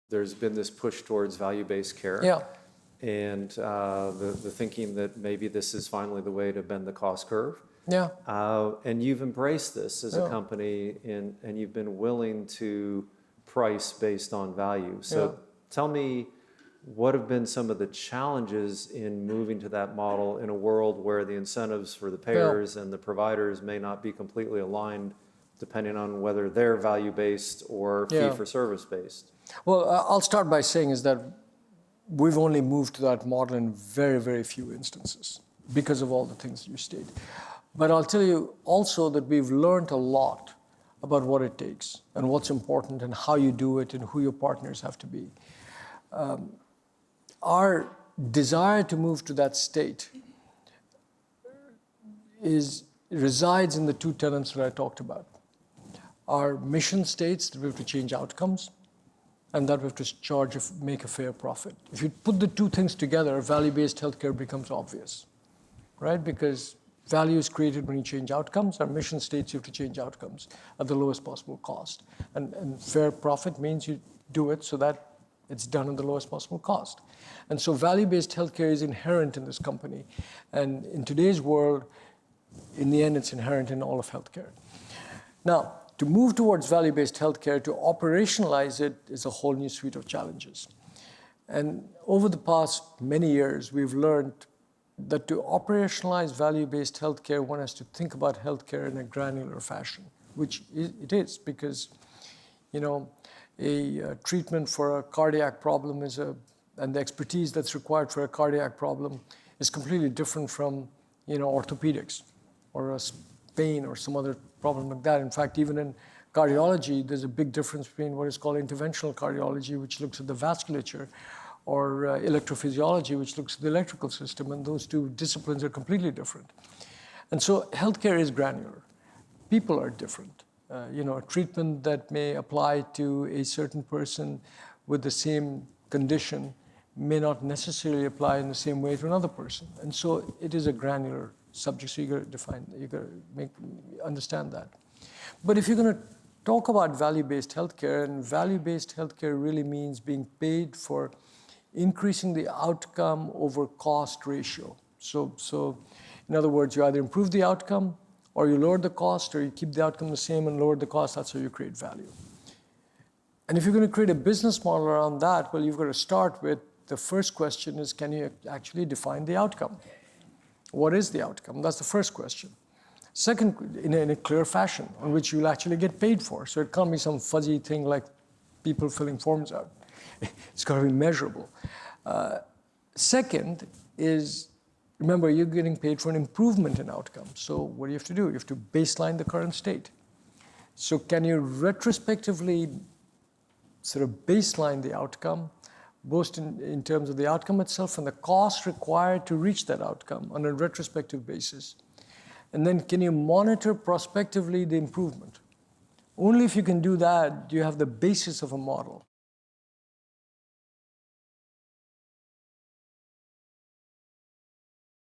there's been this push towards value-based care. Yeah. And the thinking that maybe this is finally the way to bend the cost curve. Yeah. And you've embraced this as a Yeah. company, and you've been willing to price based on value. So tell me, what have been some of the challenges in moving to that model in a world where the incentives for the payers and the providers may not be completely aligned, depending on whether they're value-based or fee-for-service based? Well, I'll start by saying is that we've only moved to that model in very, very few instances because of all the things you state. But I'll tell you also that we've learned a lot about what it takes and what's important and how you do it and who your partners have to be. Our desire to move to that state resides in the two tenets that I talked about. Our mission states that we have to change outcomes and that we have to make a fair profit. If you put the two things together, value-based healthcare becomes obvious, right? Because value is created when you change outcomes. Our mission states you have to change outcomes at the lowest possible cost. And fair profit means you do it so that it's done at the lowest possible cost. And so value-based healthcare is inherent in this company. And in today's world, in the end, it's inherent in all of healthcare. Now, to move towards value-based healthcare, to operationalize it is a whole new suite of challenges. And over the past many years, we've learned that to operationalize value-based healthcare, one has to think about healthcare in a granular fashion, which it is, because, you know, a treatment for a cardiac problem and the expertise that's required for a cardiac problem is completely different from, you know, orthopedics or a pain or some other problem like that. In fact, even in cardiology, there's a big difference between what is called interventional cardiology, which looks at the vasculature, or electrophysiology, which looks at the electrical system, and those two disciplines are completely different. And so healthcare is granular. People are different. You know, a treatment that may apply to a certain person with the same condition may not necessarily apply in the same way to another person. And so it is a granular subject, so you got to define, you got to understand that. But if you're going to talk about value-based healthcare, and value-based healthcare really means being paid for increasing the outcome over cost ratio. So in other words, you either improve the outcome, or you lower the cost, or you keep the outcome the same and lower the cost. That's how you create value. And if you're going to create a business model around that, well, you've got to start with the first question is, can you actually define the outcome? What is the outcome? That's the first question. Second, in a clear fashion on which you'll actually get paid for. So it can't be some fuzzy thing like people filling forms out. It's got to be measurable. Second is, remember, you're getting paid for an improvement in outcome. So what do you have to do? You have to baseline the current state. So can you retrospectively sort of baseline the outcome, both in terms of the outcome itself and the cost required to reach that outcome on a retrospective basis? And then can you monitor prospectively the improvement? Only if you can do that, do you have the basis of a model.